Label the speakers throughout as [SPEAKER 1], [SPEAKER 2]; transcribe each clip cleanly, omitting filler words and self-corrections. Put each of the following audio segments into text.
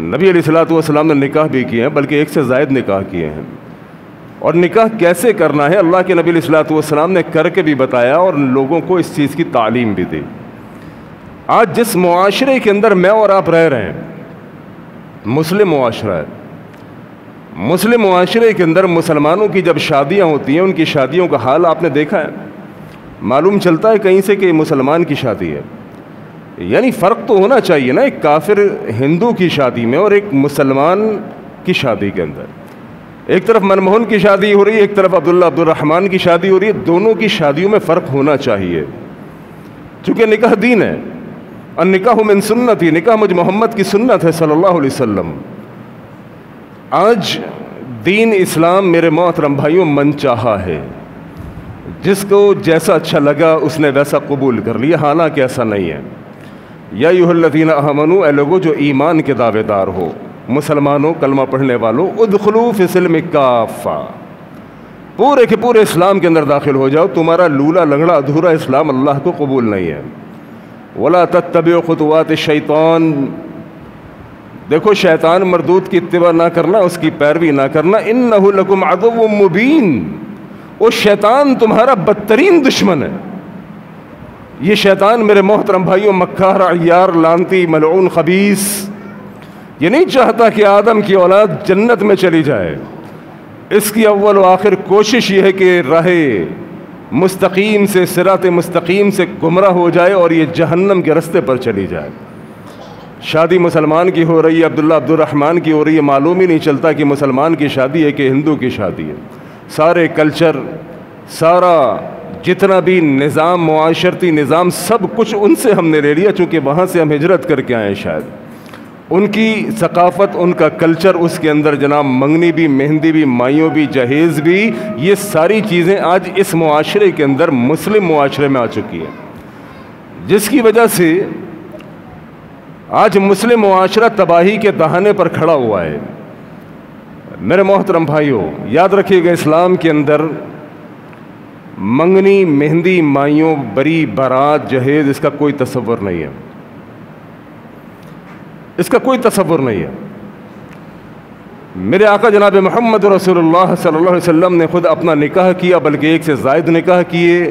[SPEAKER 1] نبی علیہ الصلوۃ والسلام نے نکاح بھی کیے ہیں، بلکہ ایک سے زائد نکاح کیے ہیں، اور نکاح کیسے کرنا ہے اللہ کے نبی علیہ الصلوۃ والسلام نے کر کے بھی بتایا اور لوگوں کو اس چیز کی تعلیم بھی دی۔ آج جس معاشرے کے اندر میں اور آپ رہ رہے ہیں، مسلم معاشرہ ہے، مسلم معاشرے کے اندر مسلمانوں کی جب شادیاں ہوتی ہیں، ان کی شادیوں کا حال آپ نے دیکھا ہے، معلوم چلتا ہے کہیں سے کہ یہ مسلمان کی شادی ہے۔ یعنی فرق تو ہونا چاہیے نا ایک کافر ہندو کی شادی میں اور ایک مسلمان کی شادی کے اندر۔ ایک طرف منموہن کی شادی ہو رہی ہے، ایک طرف عبداللہ عبد الرحمن کی شادی ہو رہی ہے، دونوں کی شادیوں میں فرق ہونا چاہیے، چونکہ نکاح دین ہے، اور نکاح من سنتی، نکاح مجھ محمد کی سنت ہے صلی اللہ علیہ وسلم۔ آج دین اسلام میرے محترم بھائیوں من چاہا ہے، جس کو جیسا اچھا لگا اس نے ویسا قبول کر لیا، حالانکہ ایسا نہیں ہے۔ یا ایھا الذین آمنوا، اے لوگو جو ایمان کے دعوے دار ہو، مسلمانوں، کلمہ پڑھنے والوں، ادخلوا فی السلم کافہ، پورے کے پورے اسلام کے اندر داخل ہو جاؤ، تمہارا لولا لنگڑا ادھورا اسلام اللہ کو قبول نہیں ہے۔ ولا تتبعوا خطوات الشیطان، دیکھو شیطان مردود کی اتباع نہ کرنا، اس کی پیروی نہ کرنا، انہ لکم عدو مبین، وہ شیطان تمہارا بدترین دشمن ہے۔ یہ شیطان میرے محترم بھائیوں مکار، عیار، لعنتی، ملعون، خبیث، یہ نہیں چاہتا کہ آدم کی اولاد جنت میں چلی جائے، اس کی اول و آخر کوشش یہ ہے کہ راہ مستقیم سے، صراط مستقیم سے گمراہ ہو جائے اور یہ جہنم کے رستے پر چلی جائے۔ شادی مسلمان کی ہو رہی ہے، عبداللہ عبد الرحمن کی ہو رہی ہے، معلوم ہی نہیں چلتا کہ مسلمان کی شادی ہے کہ ہندو کی شادی ہے۔ سارے کلچر، سارا جتنا بھی نظام، معاشرتی نظام، سب کچھ ان سے ہم نے لے لیا، چونکہ وہاں سے ہم ہجرت کر کے آئے ہیں۔ شاید ان کی ثقافت، ان کا کلچر، اس کے اندر جناب منگنی بھی، مہندی بھی، مائیوں بھی، جہیز بھی، یہ ساری چیزیں آج اس معاشرے کے اندر، مسلم معاشرے میں آ چکی ہیں، جس کی وجہ سے آج مسلم معاشرہ تباہی کے دہانے پر کھڑا ہوا ہے۔ میرے محترم بھائیوں یاد رکھیے گا، اسلام کے اندر منگنی، مہندی، مائیوں، بری، بارات، جہیز، اس کا کوئی تصور نہیں ہے، اس کا کوئی تصور نہیں ہے۔ میرے آقا جناب محمد رسول اللہ صلی اللہ علیہ وسلم نے خود اپنا نکاح کیا، بلکہ ایک سے زائد نکاح کیے۔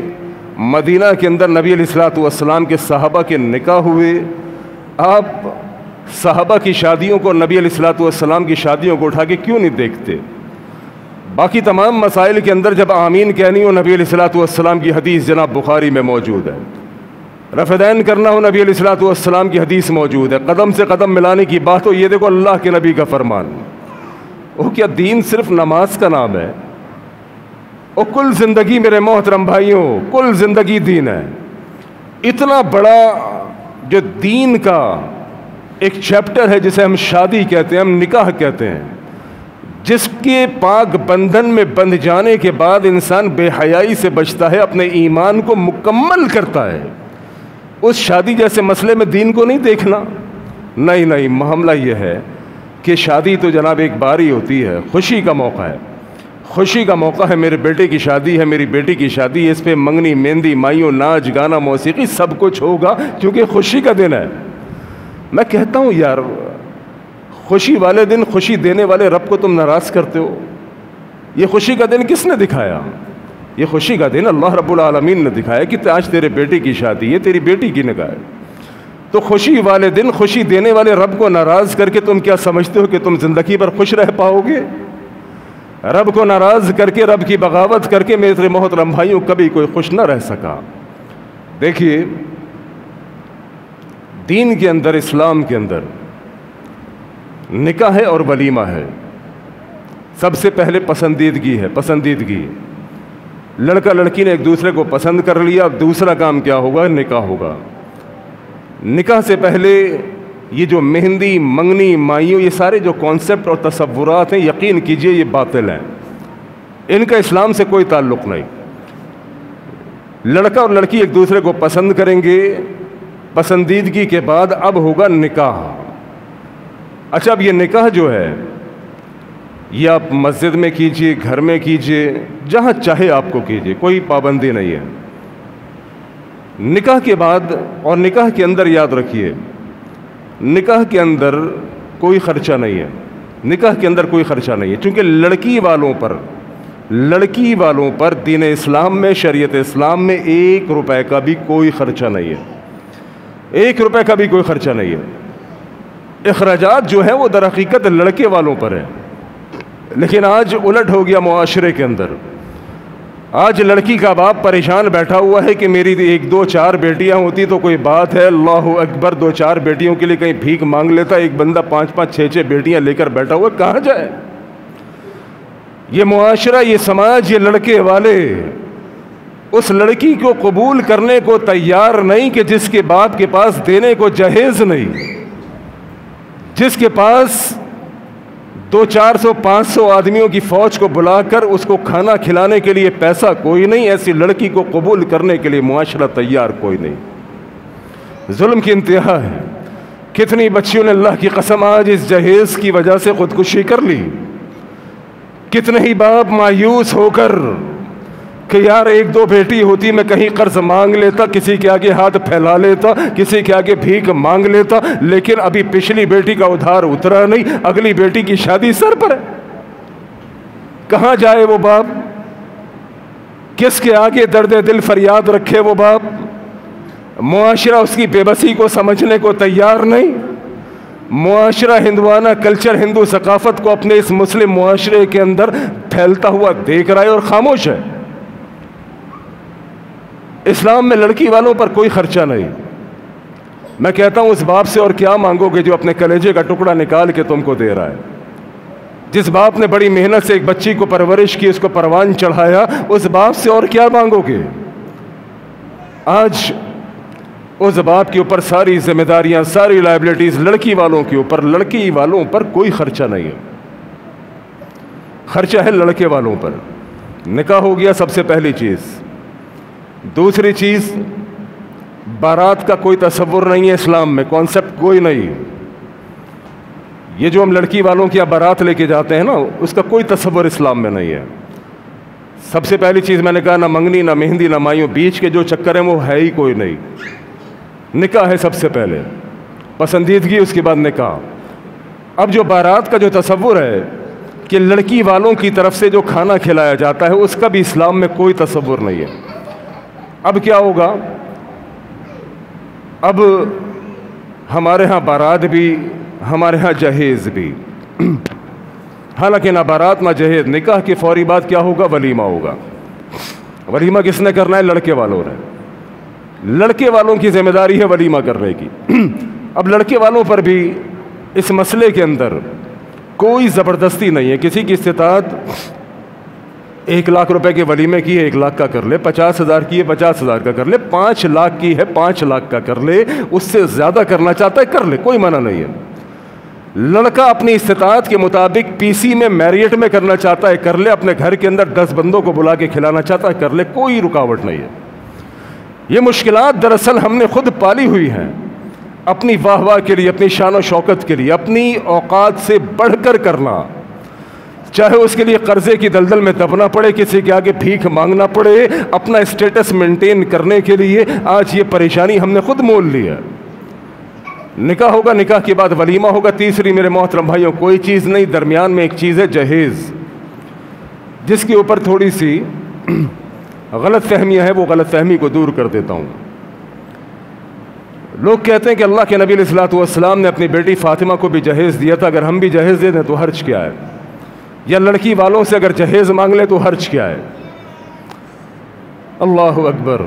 [SPEAKER 1] مدینہ کے اندر نبی علیہ الصلوۃ والسلام کے صحابہ کے نکاح ہوئے۔ آپ صحابہ کی شادیوں کو، نبی علیہ الصلوۃ والسلام کی شادیوں کو اٹھا کے کیوں نہیں دیکھتے؟ باقی تمام مسائل کے اندر جب آمین کہنی ہو، نبی علیہ الصلوۃ والسلام کی حدیث جناب بخاری میں موجود ہے۔ رفع دین کرنا ہو، نبی علیہ الصلوۃ والسلام کی حدیث موجود ہے۔ قدم سے قدم ملانے کی بات ہو، یہ دیکھو اللہ کے نبی کا فرمان۔ وہ کیا دین صرف نماز کا نام ہے؟ وہ کل زندگی میرے محترم بھائیوں، کل زندگی دین ہے۔ اتنا بڑا جو دین کا ایک چیپٹر ہے، جسے ہم شادی کہتے ہیں، ہم نکاح کہتے ہیں، جس کے پاک بندھن میں بندھ جانے کے بعد انسان بے حیائی سے بچتا ہے، اپنے ایمان کو مکمل کرتا ہے۔ اس شادی جیسے مسئلے میں دین کو نہیں دیکھنا، نہیں، معاملہ یہ ہے کہ شادی تو جناب ایک بار ہی ہوتی ہے، خوشی کا موقع ہے، خوشی کا موقع ہے۔ میرے بیٹے کی شادی ہے، میری بیٹی کی شادی ہے، اس پہ منگنی، مہندی، مائیوں، ناچ گانا، موسیقی، سب کچھ ہوگا، کیونکہ خوشی کا دن ہے۔ میں کہتا ہوں یار، خوشی والے دن خوشی دینے والے رب کو تم ناراض کرتے ہو۔ یہ خوشی کا دن کس نے دکھایا؟ یہ خوشی کا دن اللہ رب العالمین نے دکھایا کہ آج تیرے بیٹے کی شادی ہے، تیری بیٹی کی نکاح ہے۔ تو خوشی والے دن خوشی دینے والے رب کو ناراض کر کے تم کیا سمجھتے ہو کہ تم زندگی بھر خوش رہ پاؤ گے؟ رب کو ناراض کر کے، رب کی بغاوت کر کے میرے محترم بھائیوں کبھی کوئی خوش نہ رہ سکا۔ دیکھیے دین کے اندر، اسلام کے اندر نکاح ہے اور ولیمہ ہے۔ سب سے پہلے پسندیدگی ہے، پسندیدگی۔ لڑکا لڑکی نے ایک دوسرے کو پسند کر لیا، اب دوسرا کام کیا ہوگا؟ نکاح ہوگا۔ نکاح سے پہلے یہ جو مہندی، منگنی، مائیوں، یہ سارے جو کانسیپٹ اور تصورات ہیں، یقین کیجئے یہ باطل ہیں، ان کا اسلام سے کوئی تعلق نہیں۔ لڑکا اور لڑکی ایک دوسرے کو پسند کریں گے، پسندیدگی کے بعد اب ہوگا نکاح۔ اچھا، اب یہ نکاح جو ہے یہ آپ مسجد میں کیجئے، گھر میں کیجئے، جہاں چاہے آپ کو کیجئے، کوئی پابندی نہیں ہے۔ نکاح کے بعد اور نکاح کے اندر یاد رکھیے، نکاح کے اندر کوئی خرچہ نہیں ہے، نکاح کے اندر کوئی خرچہ نہیں ہے، چونکہ لڑکی والوں پر دین اسلام میں، شریعت اسلام میں 1 روپے کا بھی کوئی خرچہ نہیں ہے، 1 روپے کا بھی کوئی خرچہ نہیں ہے۔ اخراجات جو ہیں وہ در حقیقت لڑکے والوں پر ہیں، لیکن آج الٹ ہو گیا معاشرے کے اندر۔ آج لڑکی کا باپ پریشان بیٹھا ہوا ہے کہ میری 1 2 4 بیٹیاں ہوتی تو کوئی بات ہے، اللہ اکبر، 2 4 بیٹیوں کے لیے کہیں بھیک مانگ لیتا، ایک بندہ 5 5 6 6 بیٹیاں لے کر بیٹھا ہوا، کہاں جائے؟ یہ معاشرہ، یہ سماج، یہ لڑکے والے اس لڑکی کو قبول کرنے کو تیار نہیں کہ جس کے باپ کے پاس دینے کو جہیز نہیں، جس کے پاس 200 400 500 آدمیوں کی فوج کو بلا کر اس کو کھانا کھلانے کے لیے پیسہ کوئی نہیں، ایسی لڑکی کو قبول کرنے کے لیے معاشرہ تیار کوئی نہیں۔ ظلم کی انتہا ہے۔ کتنی بچیوں نے اللہ کی قسم آج اس جہیز کی وجہ سے خودکشی کر لی، کتنے ہی باپ مایوس ہو کر کہ یار 1 2 بیٹی ہوتی میں کہیں قرض مانگ لیتا، کسی کے آگے ہاتھ پھیلا لیتا، کسی کے آگے بھیک مانگ لیتا، لیکن ابھی پچھلی بیٹی کا ادھار اترا نہیں، اگلی بیٹی کی شادی سر پر ہے، کہاں جائے وہ باپ؟ کس کے آگے درد دل فریاد رکھے وہ باپ؟ معاشرہ اس کی بے بسی کو سمجھنے کو تیار نہیں۔ معاشرہ ہندوانہ کلچر، ہندو ثقافت کو اپنے اس مسلم معاشرے کے اندر پھیلتا ہوا دیکھ رہا ہے اور خاموش ہے۔ اسلام میں لڑکی والوں پر کوئی خرچہ نہیں۔ میں کہتا ہوں اس باپ سے اور کیا مانگو گے جو اپنے کلیجے کا ٹکڑا نکال کے تم کو دے رہا ہے؟ جس باپ نے بڑی محنت سے ایک بچی کو پرورش کی، اس کو پروان چڑھایا، اس باپ سے اور کیا مانگو گے؟ آج اس باپ کے اوپر ساری ذمہ داریاں، ساری لائبلٹیز لڑکی والوں کے اوپر، لڑکی والوں پر کوئی خرچہ نہیں ہے، خرچہ ہے لڑکے والوں پر۔ نکاح ہو گیا سب سے پہلی چیز۔ دوسری چیز، بارات کا کوئی تصور نہیں ہے اسلام میں، کانسیپٹ کوئی نہیں۔ یہ جو ہم لڑکی والوں کی بارات لے کے جاتے ہیں نا، اس کا کوئی تصور اسلام میں نہیں ہے۔ سب سے پہلی چیز میں نے کہا، نہ منگنی، نہ مہندی، نہ مایوں، بیچ کے جو چکر ہیں وہ ہے ہی کوئی نہیں۔ نکاح ہے سب سے پہلے، پسندیدگی، اس کے بعد نکاح۔ اب جو بارات کا جو تصور ہے کہ لڑکی والوں کی طرف سے جو کھانا کھلایا جاتا ہے، اس کا بھی اسلام میں کوئی تصور نہیں ہے۔ اب کیا ہوگا؟ اب ہمارے ہاں بارات بھی، ہمارے ہاں جہیز بھی، حالانکہ نہ بارات نہ جہیز، نکاح کے فوری بعد کیا ہوگا؟ ولیمہ ہوگا۔ ولیمہ کس نے کرنا ہے؟ لڑکے والوں نے۔ لڑکے والوں کی ذمہ داری ہے ولیمہ کرنے کی۔ اب لڑکے والوں پر بھی اس مسئلے کے اندر کوئی زبردستی نہیں ہے۔ کسی کی استطاعت 1 لاکھ روپے کے ولیمے کی ہے، 1 لاکھ کا کر لے، 50,000 کی ہے، 50,000 کا کر لے، 5 لاکھ کی ہے، 5 لاکھ کا کر لے، اس سے زیادہ کرنا چاہتا ہے کر لے، کوئی منع نہیں ہے۔ لڑکا اپنی استطاعت کے مطابق پی سی میں، میریٹ میں کرنا چاہتا ہے کر لے، اپنے گھر کے اندر 10 بندوں کو بلا کے کھلانا چاہتا ہے کر لے، کوئی رکاوٹ نہیں ہے۔ یہ مشکلات دراصل ہم نے خود پالی ہوئی ہیں، اپنی واہ واہ کے لیے، اپنی شان و شوکت کے لیے، اپنی اوقات سے بڑھ کر کرنا، چاہے اس کے لیے قرضے کی دلدل میں دبنا پڑے، کسی کے آگے بھیک مانگنا پڑے، اپنا اسٹیٹس مینٹین کرنے کے لیے۔ آج یہ پریشانی ہم نے خود مول لی ہے۔ نکاح ہوگا، نکاح کے بعد ولیمہ ہوگا۔ تیسری میرے محترم بھائیوں کوئی چیز نہیں، درمیان میں ایک چیز ہے جہیز، جس کے اوپر تھوڑی سی غلط فہمیاں ہیں، وہ غلط فہمی کو دور کر دیتا ہوں۔ لوگ کہتے ہیں کہ اللہ کے نبی علیہ الصلوۃ والسلام نے اپنی بیٹی فاطمہ کو بھی جہیز دیا تھا، اگر ہم بھی جہیز دے دیں تو حرج کیا ہے؟ یا لڑکی والوں سے اگر جہیز مانگ لیں تو حرج کیا ہے؟ اللہ اکبر۔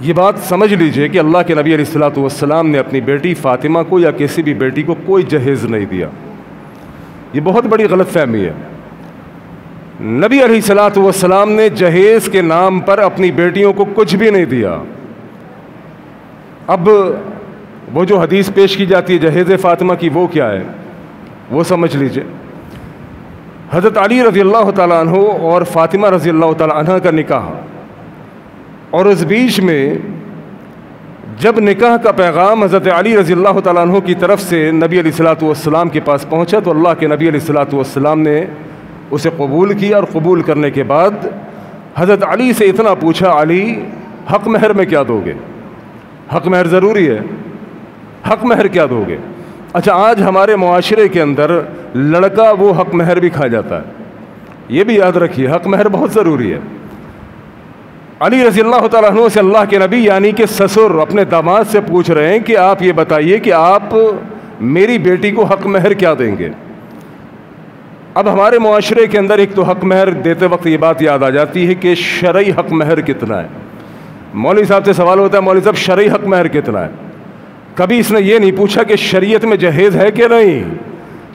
[SPEAKER 1] یہ بات سمجھ لیجئے کہ اللہ کے نبی علیہ الصلوۃ والسلام نے اپنی بیٹی فاطمہ کو یا کسی بھی بیٹی کو کوئی جہیز نہیں دیا۔ یہ بہت بڑی غلط فہمی ہے۔ نبی علیہ الصلوۃ والسلام نے جہیز کے نام پر اپنی بیٹیوں کو کچھ بھی نہیں دیا۔ اب وہ جو حدیث پیش کی جاتی ہے جہیز فاطمہ کی، وہ کیا ہے وہ سمجھ لیجئے۔ حضرت علی رضی اللہ تعالیٰ عنہ اور فاطمہ رضی اللہ تعالیٰ عنہ کا نکاح، اور اس بیچ میں جب نکاح کا پیغام حضرت علی رضی اللہ تعالیٰ عنہ کی طرف سے نبی علیہ الصلوۃ والسلام کے پاس پہنچا تو اللہ کے نبی علیہ الصلوۃ والسلام نے اسے قبول کیا، اور قبول کرنے کے بعد حضرت علی سے اتنا پوچھا، علی حق مہر میں کیا دو گے؟ حق مہر ضروری ہے، حق مہر کیا دو گے؟ اچھا، آج ہمارے معاشرے کے اندر لڑکا وہ حق مہر بھی کھا جاتا ہے. یہ بھی یاد رکھیے، حق مہر بہت ضروری ہے. علی رضی اللہ تعالیٰ عنہ سے اللہ کے نبی یعنی کہ سسر اپنے داماد سے پوچھ رہے ہیں کہ آپ یہ بتائیے کہ آپ میری بیٹی کو حق مہر کیا دیں گے. اب ہمارے معاشرے کے اندر ایک تو حق مہر دیتے وقت یہ بات یاد آ جاتی ہے کہ شرعی حق مہر کتنا ہے. مولوی صاحب سے سوال ہوتا ہے، مولوی صاحب شرعی حق مہر کتنا ہے؟ کبھی اس نے یہ نہیں پوچھا کہ شریعت میں جہیز ہے کہ نہیں،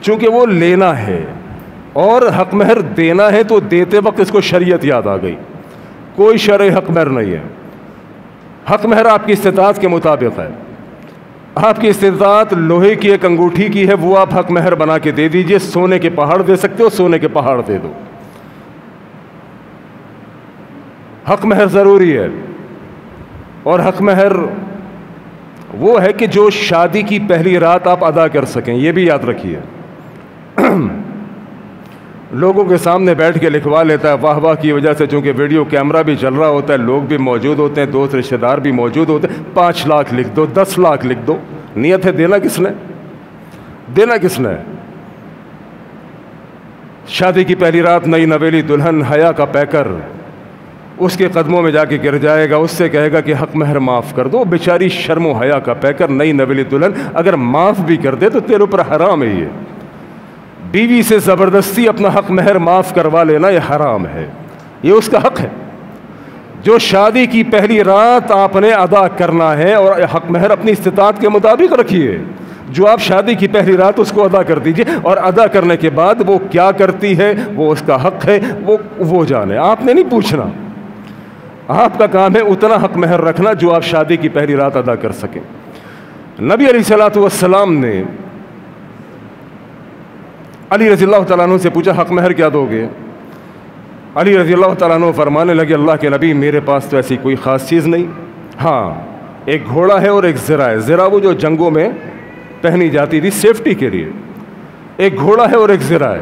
[SPEAKER 1] چونکہ وہ لینا ہے اور حق مہر دینا ہے تو دیتے وقت اس کو شریعت یاد آ گئی. کوئی شرعی حق مہر نہیں ہے. حق مہر آپ کی استطاعت کے مطابق ہے. آپ کی استطاعت لوہے کی ایک انگوٹھی کی ہے، وہ آپ حق مہر بنا کے دے دیجئے. سونے کے پہاڑ دے سکتے ہو، سونے کے پہاڑ دے دو. حق مہر ضروری ہے. اور حق مہر وہ ہے کہ جو شادی کی پہلی رات آپ ادا کر سکیں. یہ بھی یاد رکھیے. لوگوں کے سامنے بیٹھ کے لکھوا لیتا ہے واہ واہ کی وجہ سے، چونکہ ویڈیو کیمرہ بھی چل رہا ہوتا ہے، لوگ بھی موجود ہوتے ہیں، دوست رشتہ دار بھی موجود ہوتے ہیں. 5 لاکھ لکھ دو، 10 لاکھ لکھ دو. نیت ہے دینا کس نے؟ دینا کس نے؟ شادی کی پہلی رات نئی نویلی دلہن حیا کا پیکر اس کے قدموں میں جا کے گر جائے گا، اس سے کہے گا کہ حق مہر معاف کر دو. بیچاری شرم و حیا کا پیکر نئی نویلی دلہن اگر معاف بھی کر دے تو تیرے اوپر حرام ہے. یہ بیوی سے زبردستی اپنا حق مہر معاف کروا لینا یہ حرام ہے. یہ اس کا حق ہے جو شادی کی پہلی رات آپ نے ادا کرنا ہے. اور حق مہر اپنی استطاعت کے مطابق رکھیے. جو آپ شادی کی پہلی رات اس کو ادا کر دیجئے، اور ادا کرنے کے بعد وہ کیا کرتی ہے وہ اس کا حق ہے، وہ جانے. آپ نے نہیں پوچھنا. آپ کا کام ہے اتنا حق مہر رکھنا جو آپ شادی کی پہلی رات ادا کر سکیں. نبی علیہ الصلوۃ والسلام نے علی رضی اللہ تعالیٰ عنہ سے پوچھا حق مہر کیا دو گے؟ علی رضی اللہ تعالیٰ عنہ فرمانے لگے اللہ کے نبی میرے پاس تو ایسی کوئی خاص چیز نہیں. ہاں، ایک گھوڑا ہے اور ایک زرہ ہے. زرہ وہ جو جنگوں میں پہنی جاتی تھی سیفٹی کے لیے. ایک گھوڑا ہے اور ایک زرہ ہے.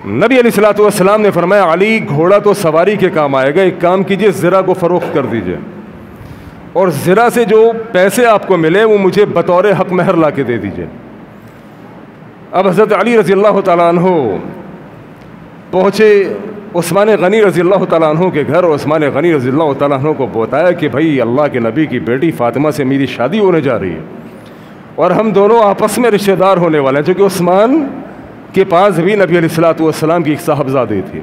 [SPEAKER 1] نبی علیہ الصلوۃ والسلام نے فرمایا علی گھوڑا تو سواری کے کام آئے گا، ایک کام کیجئے زرہ کو فروخت کر دیجئے، اور زرہ سے جو پیسے آپ کو ملے وہ مجھے بطور حق مہر لا کے دے دیجئے. اب حضرت علی رضی اللہ تعالیٰ عنہ پہنچے عثمان غنی رضی اللہ تعالیٰ عنہ کے گھر. اور عثمان غنی رضی اللہ تعالیٰ عنہ کو بتایا کہ بھائی اللہ کے نبی کی بیٹی فاطمہ سے میری شادی ہونے جا رہی ہے، اور ہم دونوں آپس میں رشتہ دار ہونے والے ہیں. چونکہ عثمان کے پاس بھی نبی علیہ الصلوۃ والسلام کی ایک صاحبزادی تھی.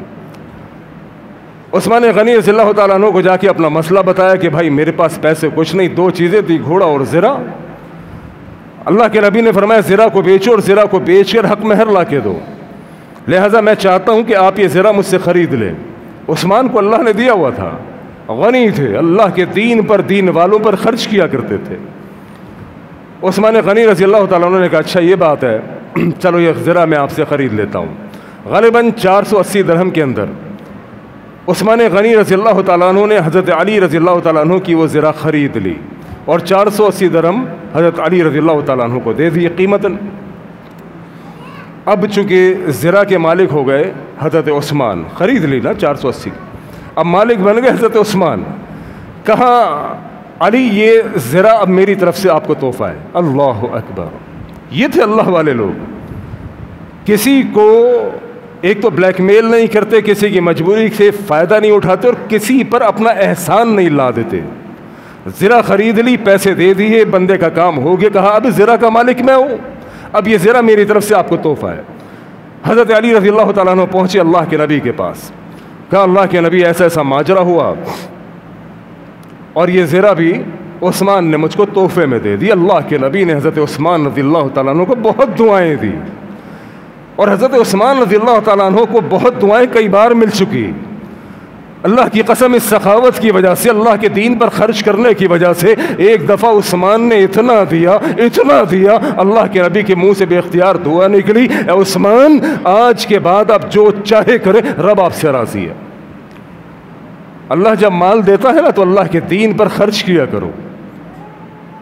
[SPEAKER 1] عثمان غنی رضی اللہ تعالیٰ عنہ کو جا کے اپنا مسئلہ بتایا کہ بھائی میرے پاس پیسے کچھ نہیں، 2 چیزیں تھی، گھوڑا اور زرہ. اللہ کے نبی نے فرمایا زرہ کو بیچو اور زرہ کو بیچ کر حق مہر لا کے دو. لہٰذا میں چاہتا ہوں کہ آپ یہ زرہ مجھ سے خرید لیں. عثمان کو اللہ نے دیا ہوا تھا، غنی تھے، اللہ کے دین پر، دین والوں پر خرچ کیا کرتے تھے. عثمان غنی رضی اللہ تعالیٰ عنہ نے کہا اچھا یہ بات ہے، چلو یہ زرہ میں آپ سے خرید لیتا ہوں. غالباً 480 درہم کے اندر عثمان غنی رضی اللہ تعالیٰ عنہ نے حضرت علی رضی اللہ تعالیٰ عنہ کی وہ زرہ خرید لی، اور 480 درہم حضرت علی رضی اللہ تعالیٰ عنہ کو دے دی قیمتاً. اب چونکہ زرہ کے مالک ہو گئے حضرت عثمان، خرید لی نا 480، اب مالک بن گئے حضرت عثمان. کہاں علی یہ زرہ اب میری طرف سے آپ کو تحفہ ہے. اللہ اکبر. یہ تھے اللہ والے لوگ. کسی کو ایک تو بلیک میل نہیں کرتے، کسی کی مجبوری سے فائدہ نہیں اٹھاتے، اور کسی پر اپنا احسان نہیں لا دیتے. زرہ خرید لی، پیسے دے دیے، بندے کا کام ہو گیا. کہا اب زرہ کا مالک میں ہوں، اب یہ زرہ میری طرف سے آپ کو تحفہ ہے. حضرت علی رضی اللہ تعالیٰ عنہ پہنچے اللہ کے نبی کے پاس. کہا اللہ کے نبی ایسا ایسا ماجرا ہوا، اور یہ زرہ بھی عثمان نے مجھ کو تحفے میں دے دی. اللہ کے نبی نے حضرت عثمان رضی اللہ تعالیٰ عنہ کو بہت دعائیں دی، اور حضرت عثمان رضی اللہ تعالیٰ عنہ کو بہت دعائیں کئی بار مل چکی. اللہ کی قسم اس سخاوت کی وجہ سے، اللہ کے دین پر خرچ کرنے کی وجہ سے ایک دفعہ عثمان نے اتنا دیا اللہ کے نبی کے منہ سے بے اختیار دعا نکلی، اے عثمان آج کے بعد آپ جو چاہے کرے، رب آپ سے راضی ہے. اللہ جب مال دیتا ہے نا تو اللہ کے دین پر خرچ کیا کرو.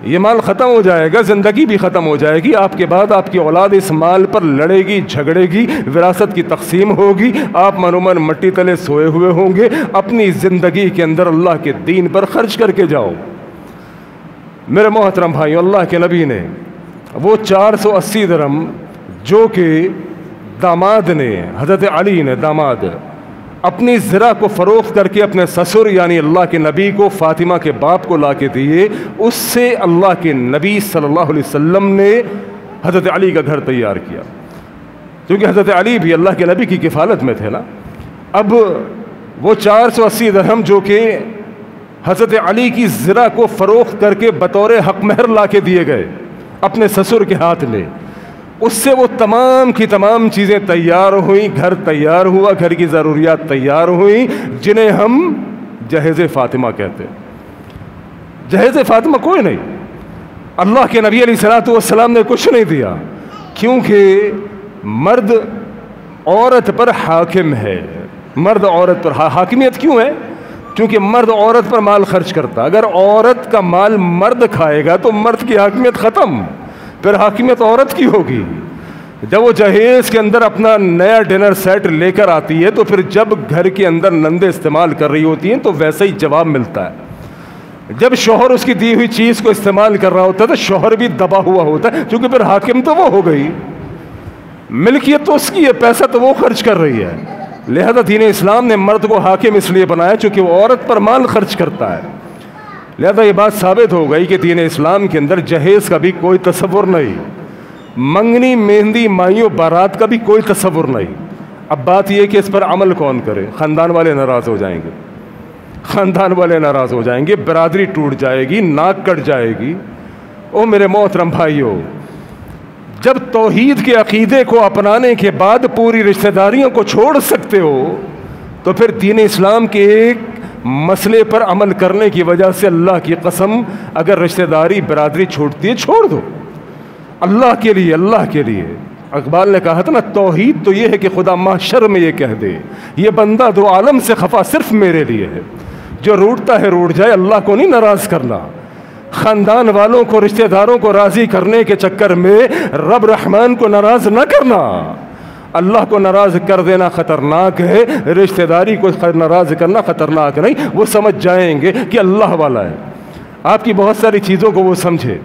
[SPEAKER 1] یہ مال ختم ہو جائے گا، زندگی بھی ختم ہو جائے گی، آپ کے بعد آپ کی اولاد اس مال پر لڑے گی، جھگڑے گی، وراثت کی تقسیم ہوگی، آپ منومن مٹی تلے سوئے ہوئے ہوں گے. اپنی زندگی کے اندر اللہ کے دین پر خرچ کر کے جاؤ. میرے محترم بھائیو، اللہ کے نبی نے وہ 480 درہم جو کہ داماد نے، حضرت علی نے داماد اپنی زرہ کو فروخت کر کے اپنے سسر یعنی اللہ کے نبی کو فاطمہ کے باپ کو لا کے دیے، اس سے اللہ کے نبی صلی اللہ علیہ وسلم نے حضرت علی کا گھر تیار کیا، کیونکہ حضرت علی بھی اللہ کے نبی کی کفالت میں تھے نا۔ اب وہ 480 درہم جو کہ حضرت علی کی زرہ کو فروخت کر کے بطور حق مہر لا کے دیے گئے اپنے سسر کے ہاتھ میں، اس سے وہ تمام کی تمام چیزیں تیار ہوئیں، گھر تیار ہوا، گھر کی ضروریات تیار ہوئیں، جنہیں ہم جہیز فاطمہ کہتے ہیں۔ جہیز فاطمہ کوئی نہیں، اللہ کے نبی علیہ الصلوۃ والسلام نے کچھ نہیں دیا، کیونکہ مرد عورت پر حاکم ہے۔ مرد عورت پر حاکمیت کیوں ہے؟ کیونکہ مرد عورت پر مال خرچ کرتا، اگر عورت کا مال مرد کھائے گا تو مرد کی حاکمیت ختم، پھر حاکمیت عورت کی ہوگی۔ جب وہ جہیز کے اندر اپنا نیا ڈنر سیٹ لے کر آتی ہے تو پھر جب گھر کے اندر نندے استعمال کر رہی ہوتی ہیں تو ویسا ہی جواب ملتا ہے۔ جب شوہر اس کی دی ہوئی چیز کو استعمال کر رہا ہوتا ہے تو شوہر بھی دبا ہوا ہوتا ہے، کیونکہ پھر حاکم تو وہ ہو گئی، ملکیت تو اس کی ہے، پیسہ تو وہ خرچ کر رہی ہے۔ لہذا دین اسلام نے مرد کو حاکم اس لیے بنایا چونکہ وہ عورت پر مال خرچ کرتا ہے۔ لہذا یہ بات ثابت ہو گئی کہ دین اسلام کے اندر جہیز کا بھی کوئی تصور نہیں، منگنی مہندی مائیوں بارات کا بھی کوئی تصور نہیں۔ اب بات یہ کہ اس پر عمل کون کرے؟ خاندان والے ناراض ہو جائیں گے، خاندان والے ناراض ہو جائیں گے، برادری ٹوٹ جائے گی، ناک کٹ جائے گی۔ او میرے محترم بھائیو، جب توحید کے عقیدے کو اپنانے کے بعد پوری رشتہ داریوں کو چھوڑ سکتے ہو تو پھر دین اسلام کے ایک مسئلے پر عمل کرنے کی وجہ سے اللہ کی قسم اگر رشتہ داری برادری چھوڑتی ہے چھوڑ دو، اللہ کے لیے، اللہ کے لیے۔ اقبال نے کہا تھا نا، توحید تو یہ ہے کہ خدا محشر میں یہ کہہ دے یہ بندہ دو عالم سے خفا صرف میرے لیے ہے۔ جو روٹتا ہے روٹ جائے، اللہ کو نہیں ناراض کرنا۔ خاندان والوں کو، رشتہ داروں کو راضی کرنے کے چکر میں رب رحمان کو ناراض نہ کرنا۔ اللہ کو ناراض کر دینا خطرناک ہے، رشتہ داری کو ناراض کرنا خطرناک نہیں۔ وہ سمجھ جائیں گے کہ اللہ والا ہے، آپ کی بہت ساری چیزوں کو وہ سمجھے،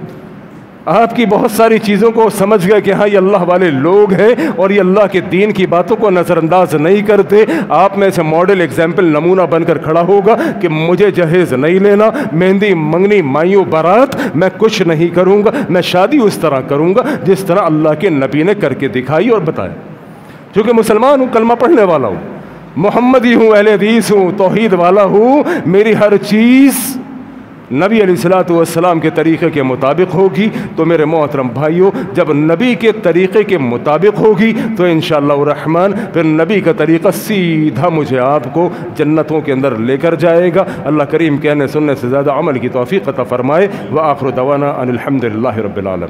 [SPEAKER 1] آپ کی بہت ساری چیزوں کو سمجھ گئے کہ ہاں یہ اللہ والے لوگ ہیں اور یہ اللہ کے دین کی باتوں کو نظر انداز نہیں کرتے۔ آپ میں سے ماڈل ایگزامپل نمونہ بن کر کھڑا ہوگا کہ مجھے جہیز نہیں لینا، مہندی منگنی مائیوں بارات میں کچھ نہیں کروں گا، میں شادی اس طرح کروں گا جس طرح اللہ کے نبی نے کر کے دکھائی اور بتایا۔ چونکہ مسلمان ہوں، کلمہ پڑھنے والا ہوں، محمدی ہوں، اہل حدیث ہوں، توحید والا ہوں، میری ہر چیز نبی علیہ الصلوۃ والسلام کے طریقے کے مطابق ہوگی۔ تو میرے محترم بھائیوں، جب نبی کے طریقے کے مطابق ہوگی تو انشاءاللہ الرحمن پھر نبی کا طریقہ سیدھا مجھے آپ کو جنتوں کے اندر لے کر جائے گا۔ اللہ کریم کہنے سننے سے زیادہ عمل کی توفیق عطا فرمائے۔ وآخر دعوانا ان الحمد للہ رب العالمین۔